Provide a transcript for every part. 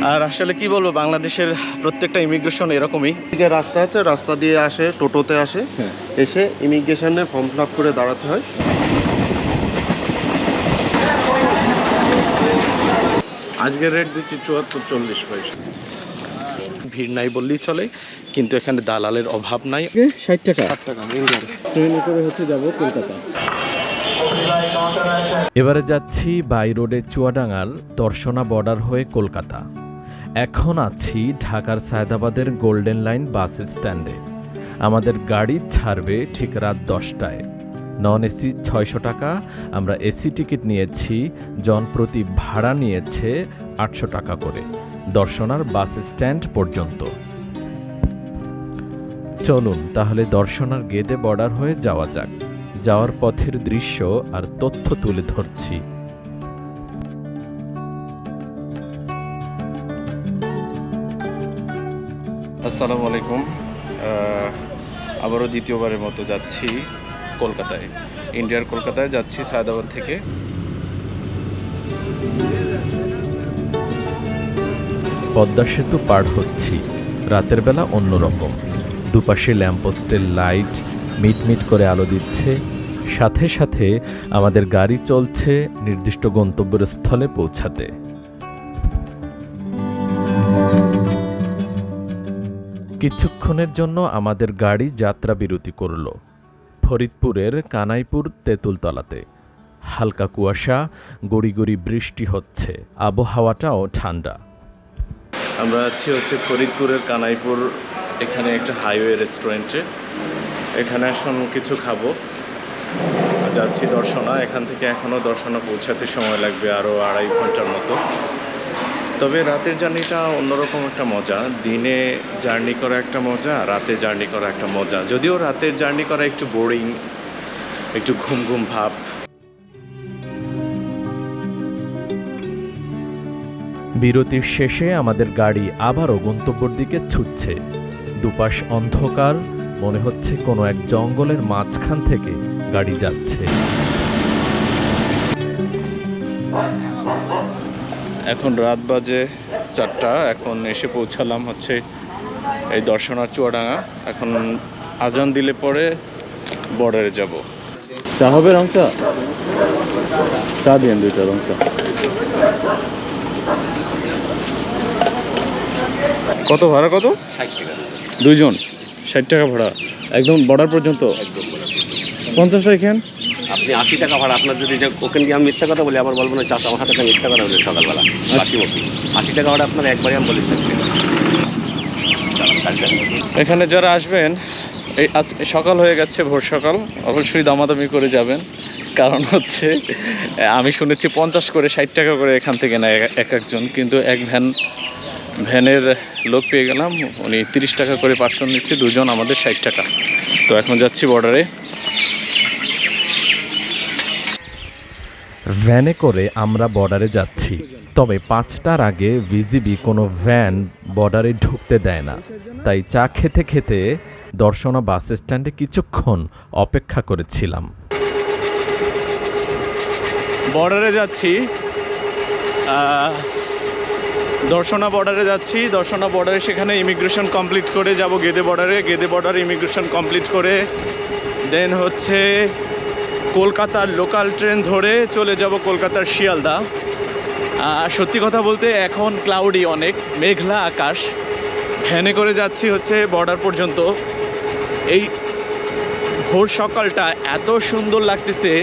আর আসলে কি বলবো, বাংলাদেশের প্রত্যেকটা ইমিগ্রেশন এরকমই। রাস্তা আছে, রাস্তা দিয়ে আসে, টোটোতে আসে, এসে ইমিগ্রেশনে ফর্ম ফিল আপ করে দাঁড়াতে হয়। আজকের রেট দিচ্ছি 74-40 পয়সা। ভিড় নাই বললেই চলে, কিন্তু এখানে দালালের অভাব নাই। 60 টাকা। ট্রেনে করে হচ্ছে যাব কলকাতা। এবারে যাচ্ছি বাই রোডে চুয়াডাঙ্গার দর্শনা বর্ডার হয়ে কলকাতা। এখন আছি ঢাকার সায়দাবাদের গোল্ডেন লাইন বাস স্ট্যান্ডে। আমাদের গাড়ি ছাড়বে ঠিক রাত 10টায়। নন এসি 600 টাকা, আমরা এসি টিকিট নিয়েছি, জনপ্রতি ভাড়া নিয়েছে 800 টাকা করে দর্শনার বাস স্ট্যান্ড পর্যন্ত। চলুন তাহলে দর্শনার গেদে বর্ডার হয়ে যাওয়া যাক। যাওয়ার পথের দৃশ্য আর তথ্য তুলে ধরছি। আসসালামু আলাইকুম। আবারও দ্বিতীয়বারের মতো যাচ্ছি কলকাতায়, ইন্ডিয়ার কলকাতায় যাচ্ছি সায়দাবাদ থেকে। পদ্মা সেতু পার হচ্ছি। রাতের বেলা অন্যরকম। দুপাশে ল্যাম্পপোস্টের লাইট মিটমিট করে আলো দিচ্ছে, সাথে সাথে আমাদের গাড়ি চলছে নির্দিষ্ট গন্তব্যের স্থলে পৌঁছাতে। কিছুক্ষণের জন্য আমাদের গাড়ি যাত্রা বিরতি করল ফরিদপুরের কানাইপুর তেঁতুলতলাতে। হালকা কুয়াশা, গড়ি গড়ি বৃষ্টি হচ্ছে, আবহাওয়াটাও ঠান্ডা। আমরা আছি হচ্ছে ফরিদপুরের কানাইপুর, এখানে একটা হাইওয়ে রেস্টুরেন্টে। এখানে এখন কিছু খাবো। যাচ্ছি দর্শনা। এখান থেকে এখনও দর্শনা পৌঁছাতে সময় লাগবে আরও 2.5 ঘন্টার মতো। তবে রাতের জার্নিটা অন্যরকম একটা মজা। দিনে জার্নি করা একটা মজা, রাতে জার্নি করা একটা মজা। যদিও রাতের জার্নি করা একটু বোরিং, একটু ঘুম ঘুম ভাব। বিরতির শেষে আমাদের গাড়ি আবারও গন্তব্যের দিকে ছুটছে। দুপাশ অন্ধকার, মনে হচ্ছে কোনো এক জঙ্গলের মাঝখান থেকে গাড়ি যাচ্ছে। এখন রাত বাজে 4টা। এখন এসে পৌঁছালাম হচ্ছে এই দর্শনা চুয়াডাঙ্গা। এখন আজান দিলে পরে বর্ডারে যাব। চা হবে? রং চা? চা দিন 2টা রং চা। কত ভাড়া? কত? 60 টাকা। 2 জন 60 টাকা ভাড়া, একদম বর্ডার পর্যন্ত। 50 এখান আপনি 80 টাকা ভাড়া। আপনার যদি ওখানে গিয়ে আমি মিথ্যা কথা বলি, আবার বলবো না চাষা আমার হাতে মিথ্যা কথা বলে সকালবেলা। 80 টাকা ভাড়া আপনার একবারে আমি বলি। এখানে যারা আসবেন, এই আজ সকাল হয়ে গেছে, ভোর সকাল, অবশ্যই দামাদামি করে যাবেন। কারণ হচ্ছে আমি শুনেছি 50 করে 60 টাকা করে এখান থেকে নেয় এক একজন, কিন্তু এক ভ্যানের লোক পেয়ে গেলাম, উনি 30 টাকা করে পার্সন নিচ্ছে, 2 জন আমাদের 60 টাকা। তো এখন যাচ্ছি বর্ডারে। ভ্যানে করে আমরা বর্ডারে যাচ্ছি, তবে 5টার আগে ভিজিবি কোনো ভ্যান বর্ডারে ঢুকতে দেয় না। তাই চা খেতে খেতে দর্শনা বাস স্ট্যান্ডে কিছুক্ষণ অপেক্ষা করেছিলাম। বর্ডারে যাচ্ছি, দর্শনা বর্ডারে যাচ্ছি। দর্শনা বর্ডারে সেখানে ইমিগ্রেশন কমপ্লিট করে যাব গেদে বর্ডারে। গেদে বর্ডারে ইমিগ্রেশন কমপ্লিট করে দেন হচ্ছে কলকাতার লোকাল ট্রেন ধরে চলে যাব কলকাতার শিয়ালদা। সত্যি কথা বলতে এখন ক্লাউডি, অনেক মেঘলা আকাশ। ভ্যানে করে যাচ্ছি হচ্ছে বর্ডার পর্যন্ত। এই ভোর সকালটা এত সুন্দর লাগতেছে।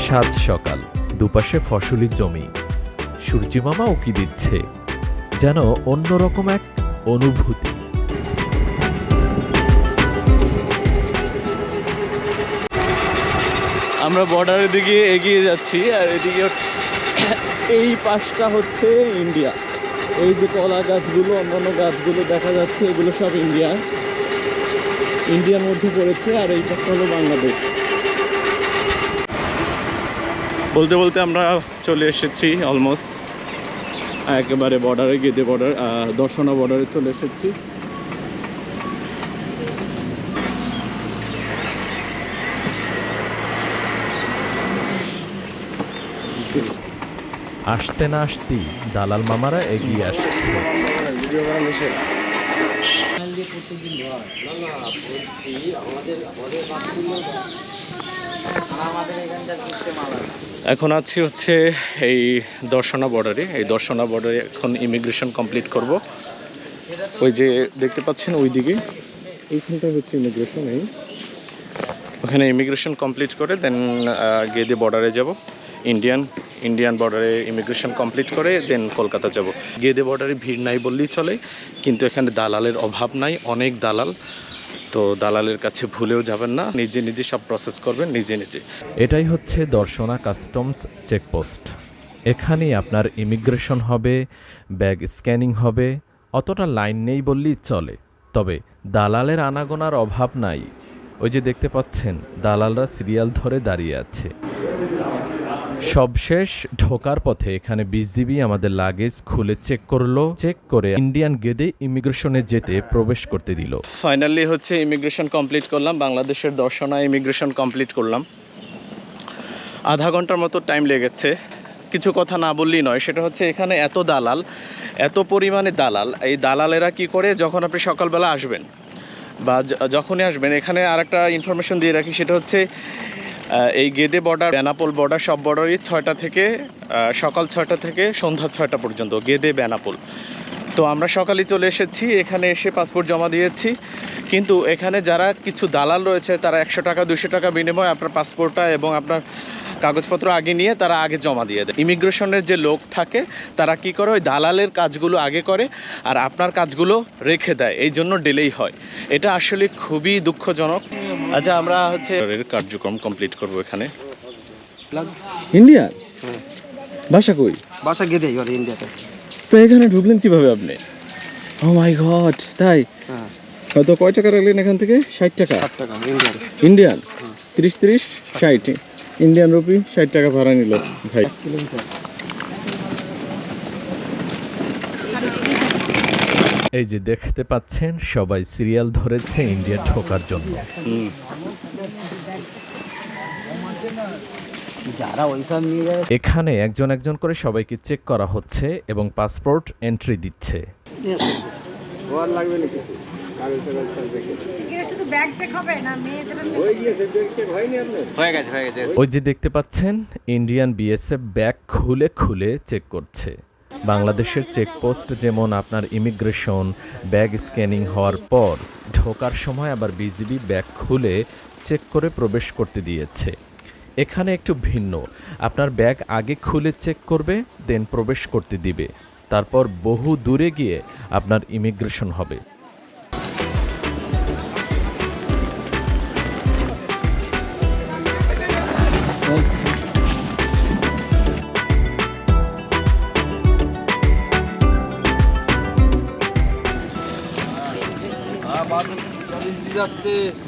সাত সকাল, দুপাশে ফসলি জমি, সূর্যিমামা উকি দিচ্ছে, যেন অন্যরকম এক অনুভূতি। আমরা বর্ডারের দিকে এগিয়ে যাচ্ছি, আর এদিকে এই পাশটা হচ্ছে ইন্ডিয়া। এই যে কলা গাছগুলো, অন্যান্য গাছগুলো দেখা যাচ্ছে, এগুলো সব ইন্ডিয়ার মধ্যে পড়েছে। আর এই পাশটা হলো বাংলাদেশ। বলতে বলতে আমরা চলে এসেছি অলমোস্ট একেবারে বর্ডারে, গেদে বর্ডার, দর্শনা বর্ডারে চলে এসেছি। আসতে না আসতেই দালাল মামারা এগিয়ে আসছে। এখন আছি হচ্ছে এই দর্শনা বর্ডারে। এই দর্শনা বর্ডারে এখন ইমিগ্রেশন কমপ্লিট করব। ওই যে দেখতে পাচ্ছেন ওই দিকে, এইখানটা হচ্ছে ইমিগ্রেশন। এই ওখানে ইমিগ্রেশন কমপ্লিট করে দেন গেদে বর্ডারে যাব। ইন্ডিয়ান বর্ডারে ইমিগ্রেশন কমপ্লিট করে দেন কলকাতা যাব। গেদে বর্ডারে ভিড় নাই বললেই চলে, কিন্তু এখানে দালালের অভাব নাই, অনেক দালাল। তো দালালের কাছে ভুলেও যাবেন না, নিজে নিজে সব প্রসেস করবেন নিজে নিজে। এটাই হচ্ছে দর্শনা কাস্টমস চেকপোস্ট। এখানেই আপনার ইমিগ্রেশন হবে, ব্যাগ স্ক্যানিং হবে। অতটা লাইন নেই বললেই চলে, তবে দালালের আনাগোনার অভাব নাই। ওই যে দেখতে পাচ্ছেন দালালরা সিরিয়াল ধরে দাঁড়িয়ে আছে। সবশেষ ঢোকার পথে এখানে বিজিবি আমাদের লাগেজ খুলে চেক করলো, চেক করে ইন্ডিয়ান গেদে ইমিগ্রেশনে যেতে প্রবেশ করতে দিল। ফাইনালি হচ্ছে ইমিগ্রেশন কমপ্লিট করলাম, বাংলাদেশের দর্শনা ইমিগ্রেশন কমপ্লিট করলাম। আধা ঘন্টার মতো টাইম লেগেছে। কিছু কথা না বললেই নয়, সেটা হচ্ছে এখানে এত দালাল, এত পরিমাণে দালাল। এই দালালেরা কি করে, যখন আপনি সকালবেলা আসবেন বা যখনই আসবেন, এখানে আর একটা ইনফরমেশন দিয়ে রাখি, সেটা হচ্ছে এই গেদে বর্ডার, বেনাপোল বর্ডার, সব বর্ডারই 6টা থেকে সকাল 6টা থেকে সন্ধ্যা 6টা পর্যন্ত, গেদে বেনাপোল। তো আমরা সকালে চলে এসেছি, এখানে এসে পাসপোর্ট জমা দিয়েছি। কিন্তু এখানে যারা কিছু দালাল রয়েছে, তারা 100 টাকা 200 টাকা বিনিময়ে আপনার পাসপোর্টটা এবং আপনার কাগজপত্র আগে নিয়ে তারা আগে জমা দিয়ে দেয়। ইমিগ্রেশনের যে লোক থাকে তারা কি করে, ওই দালালের কাজগুলো আগে করে আর আপনার কাজগুলো রেখে দেয়, এই জন্য ডিলেই হয়। এটা আসলে খুবই দুঃখজনক। আচ্ছা, আমরা হচ্ছে কার্যক্রম কমপ্লিট করব এখানে। ইন্ডিয়া ভাষা কই? বাসা গেদে ইন্ডিয়াতে। তো এখানে ঢুকলেন কিভাবে আপনি? ও মাই গড, তাই? হ্যাঁ, হয়তো কয় টাকা রাখলেন এখান থেকে? 60 টাকা। 60 টাকা ইন্ডিয়ান। ইন্ডিয়ান 30 60 ইন্ডিয়ান রুপি, 60 টাকা ভাড়া নিল ভাই। এই যে দেখতে পাচ্ছেন সবাই সিরিয়াল ধরেছে ইন্ডিয়া ঢোকার জন্য। যারা ওইসব নিয়ে যায় এখানে একজন একজন করে সবাইকে চেক করা হচ্ছে এবং পাসপোর্ট এন্ট্রি দিচ্ছে। শুধু ব্যাগ চেক হবে না, মেয়েদের হয়ে গেছে। ওই যে দেখতে পাচ্ছেন ইন্ডিয়ান বিএসএফ ব্যাগ খুলে খুলে চেক করছে। বাংলাদেশের চেকপোস্ট যেমন আপনার ইমিগ্রেশন, ব্যাগ স্ক্যানিং হওয়ার পর ঢোকার সময় আবার বিজিবি ব্যাগ খুলে চেক করে প্রবেশ করতে দিয়েছে। এখানে একটু ভিন্ন, আপনার ব্যাগ আগে খুলে চেক করবে, দেন প্রবেশ করতে দিবে, তারপর বহু দূরে গিয়ে আপনার ইমিগ্রেশন হবে।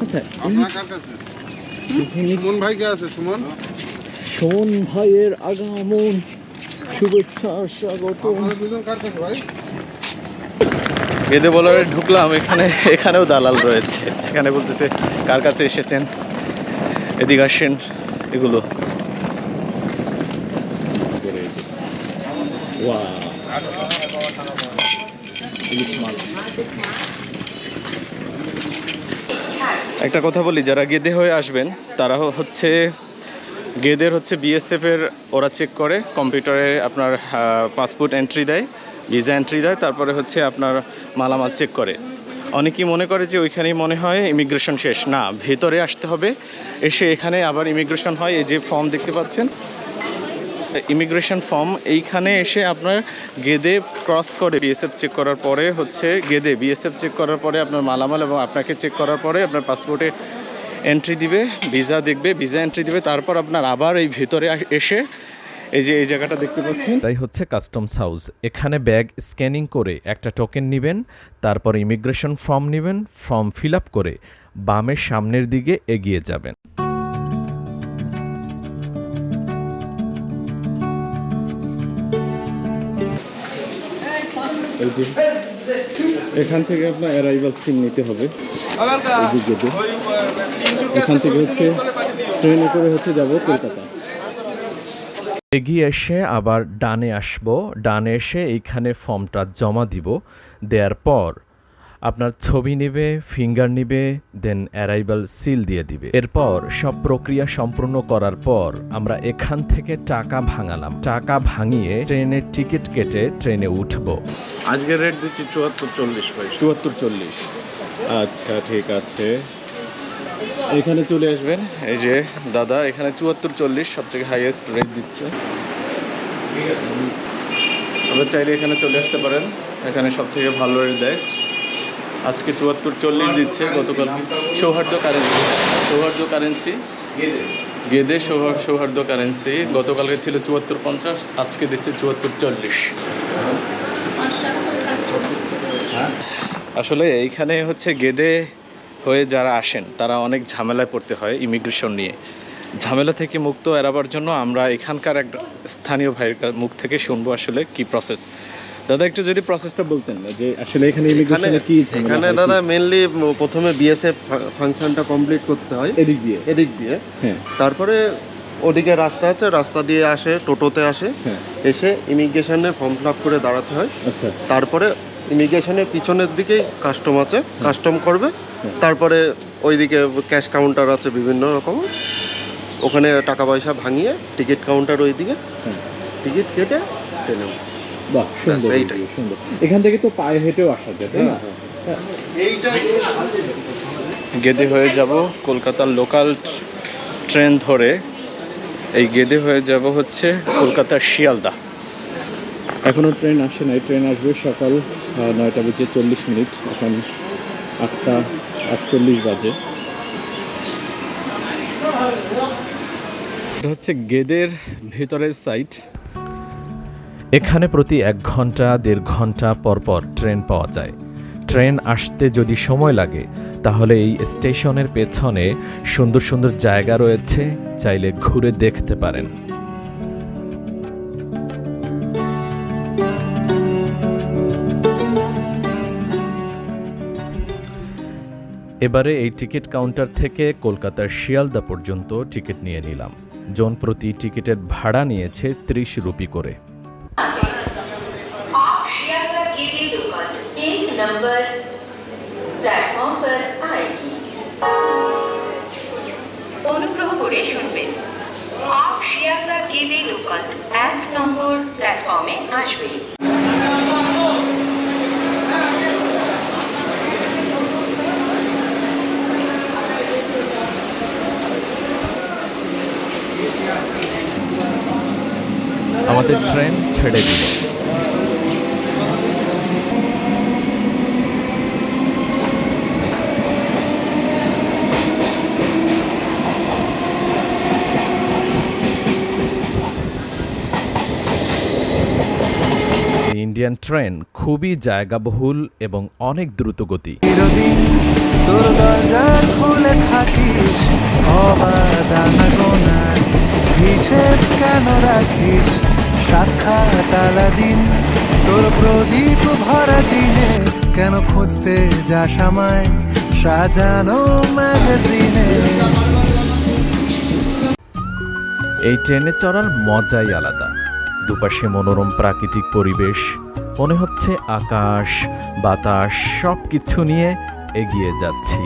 আচ্ছা, সুমন ভাই কে আছে? সুমন সুমন ভাইয়ের আগমন, শুভেচ্ছা স্বাগত। দুজন কার কাছে ভাই? গেদে বলারে ঢুকলাম, এখানেও দালাল রয়েছে। এখানে বলতেছে কার কাছে এসেছেন, এদিকে আসেন, এগুলো একটা কথা বলি, যারা গেদে হয়ে আসবেন তারা হচ্ছে গেদের হচ্ছে বিএসএফ এর, ওরা চেক করে কম্পিউটারে আপনার পাসপোর্ট এন্ট্রি দেয়, ভিসা এন্ট্রি দেয়, তারপরে হচ্ছে আপনার মালামাল চেক করে। অনেকেই মনে করে যে ওইখানেই মনে হয় ইমিগ্রেশন শেষ, না, ভেতরে আসতে হবে, এসে এখানে আবার ইমিগ্রেশন হয়। এই যে ফর্ম দেখতে পাচ্ছেন, ইমিগ্রেশন ফর্ম, এইখানে এসে আপনার গেদে ক্রস করে বিএসএফ চেক করার পরে হচ্ছে গেদে বিএসএফ চেক করার পরে আপনার মালামাল এবং আপনাকে চেক করার পরে আপনার পাসপোর্টে এন্ট্রি দিবে, ভিসা দেখবে, ভিসা এন্ট্রি দিবে, তারপর আপনার আবার এই ভেতরে এসে এই যে এই জায়গাটা দেখতে পাচ্ছেন, এটাই হচ্ছে কাস্টমস হাউস। এখানে ব্যাগ স্ক্যানিং করে একটা টোকেন নেবেন, তারপর ইমিগ্রেশন ফর্ম নেবেন, ফর্ম ফিল আপ করে বামের সামনের দিকে এগিয়ে যাবেন। এখান থেকে আপনার অ্যারাইভাল সিম নিতে হবে। এখান থেকে হচ্ছে ট্রেনে করে হচ্ছে যাব কলকাতা। এগিয়ে এসে আবার ডানে আসব, ডানে এসে এইখানে ফর্মটা জমা দিব, দেওয়ার পর আপনার ছবি নেবে, ফিঙ্গার নেবে, দেন অ্যারাইভাল সিল দিয়ে দিবে। এরপর সব প্রক্রিয়া সম্পূর্ণ করার পর আমরা এখান থেকে টাকা ভাঙালাম, টাকা ভাঙিয়ে ট্রেনের টিকিট কেটে ট্রেনে উঠব। আজকের রেট দিচ্ছি 74-40 ভাই। 74-40, আচ্ছা ঠিক আছে। এখানে চলে আসবেন, এই যে দাদা এখানে 74-40 সবথেকে হাইয়েস্ট রেট দিচ্ছে। আবার চাইলে এখানে চলে আসতে পারেন, এখানে সবথেকে ভালো রেট দেয়। আজকে 74-40 দিচ্ছে, গতকাল সৌহার্দ্য কারেন্সি গেদে সৌহার্দ্য কারেন্সি গতকালকে ছিল 74-50, আজকে দিচ্ছে 74-40। আসলে এইখানে হচ্ছে গেদে হয়ে যারা আসেন তারা অনেক ঝামেলায় পড়তে হয় ইমিগ্রেশন নিয়ে। ঝামেলা থেকে মুক্ত এড়াবার জন্য আমরা এখানকার এক স্থানীয় ভাইয়ের মুখ থেকে শুনবো আসলে কি প্রসেস। দাদা একটু যদি প্রসেসটা বলতেন যে আসলে এখানে ইমিগ্রেশনে কি ঝামেলা এখানে হয়, দাদা মেনলি প্রথমে বিএসএফ ফাংশনটা কমপ্লিট করতে হয় এদিক দিয়ে হ্যাঁ তারপরে ওদিকে রাস্তা আছে, রাস্তা দিয়ে আসে, টোটোতে আসে, হ্যাঁ এসে ইমিগ্রেশনে ফর্ম ফিল আপ করে দাঁড়াতে হয়। আচ্ছা তারপরে ইমিগ্রেশনের পিছনের দিকেই কাস্টম আছে, কাস্টম করবে। তারপরে ওইদিকে ক্যাশ কাউন্টার আছে বিভিন্ন রকম, ওখানে টাকা পয়সা ভাঙিয়ে টিকিট কাউন্টার ওইদিকে টিকিট কেটে ট্রেনে। বাহ সুন্দর, এইটাই। সুন্দর। এখান থেকে তো পায়ে হেঁটেও আসা যায় তাই না? গেদে হয়ে যাব কলকাতার লোকাল ট্রেন ধরে, এই গেদে হয়ে যাব হচ্ছে কলকাতার শিয়ালদা। এখনও ট্রেন আসে নাই, ট্রেন আসবে সকাল 9:40, এখন 8:48 বাজে। এটা হচ্ছে গেদের ভেতরের সাইট। এখানে প্রতি 1 ঘন্টা 1.5 ঘন্টা পর পর ট্রেন পাওয়া যায়। ট্রেন আসতে যদি সময় লাগে তাহলে এই স্টেশনের পেছনে সুন্দর সুন্দর জায়গা রয়েছে, চাইলে ঘুরে দেখতে পারেন। এবারে এই টিকিট কাউন্টার থেকে কলকাতার শিয়ালদা পর্যন্ত টিকিট নিয়ে নিলাম। জন প্রতি টিকিটের ভাড়া নিয়েছে 30 রুপি করে। आप शियालदा गेटे दुकान 1 नंबर प्लेटफॉर्म पर आएगी। অনুগ্রহ করে শুনবেন, आप শিয়ালদা गेटे दुकान 1 নম্বর প্ল্যাটফর্মে আসবে। আমাদের ট্রেন ছেড়ে দিল। ইন্ডিয়ান ট্রেন খুবই জায়গাবহুল এবং অনেক দ্রুতগতি। চিরদিন তোর দরজা খুলে থাকিস, অবাধ আনাগোনায় হিসেব কেন রাখিস? সাক্ষাৎ আলাদিন তোর প্রদীপ ভরা দিনে, কেন খুঁজতে যাস আমায় সাজানো ম্যাগাজিনে? এই ট্রেনে চড়ার মজাই আলাদা। দুপাশে মনোরম প্রাকৃতিক পরিবেশ, মনে হচ্ছে আকাশ বাতাস সব কিছু নিয়ে এগিয়ে যাচ্ছি।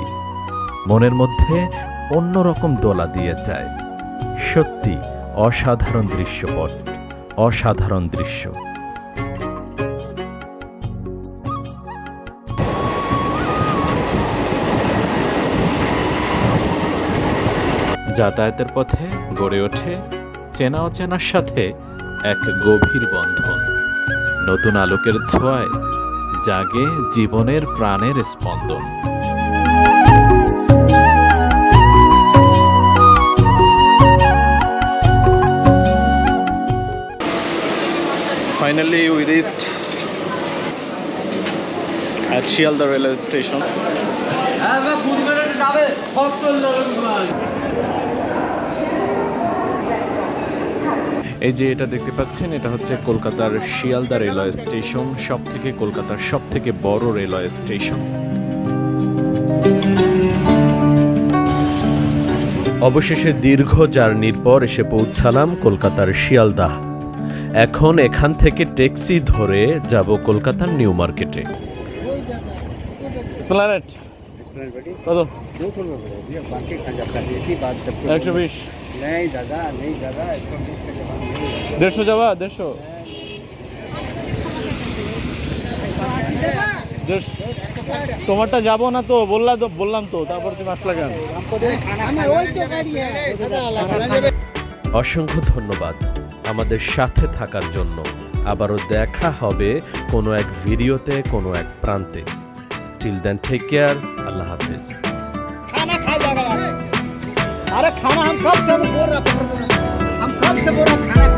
মনের মধ্যে অন্যরকম দোলা দিয়ে যায়। সত্যি অসাধারণ দৃশ্যপট, অসাধারণ দৃশ্য। যাতায়াতের পথে গড়ে ওঠে চেনা অচেনার সাথে এক গভীর বন্ধন। নতুন আলোকের ছোঁয়ায় জাগে জীবনের প্রাণের স্পন্দন। Finally, we reached at Shialda railway station. এই যে এটা দেখতে পাচ্ছেন, এটা হচ্ছে কলকাতার শিয়ালদা রেলওয়ে স্টেশন, কলকাতার সব থেকে বড় রেলওয়ে স্টেশন। অবশেষে দীর্ঘ জার্নির পর এসে পৌঁছালাম কলকাতার শিয়ালদাহ। এখন এখান থেকে ট্যাক্সি ধরে যাব কলকাতার নিউ মার্কেটে। স্প্ল্যানেড কত? 120। नहीं दादा 120 का जवाब नहीं। 150 যাবা? 150। তোমারটা যাবো না তো বললাম তো, তারপর তুমি আসলা কেন? অসংখ্য ধন্যবাদ আমাদের সাথে থাকার জন্য। আবারও দেখা হবে কোনো এক ভিডিওতে, কোনো এক প্রান্তে। টিল দেন টেক কেয়ার, আল্লাহ হাফেজ। खाना खा जाएगा। अरे खाना हम कब से बोल रहे हैं, हम कब से बोल रहे हैं खाना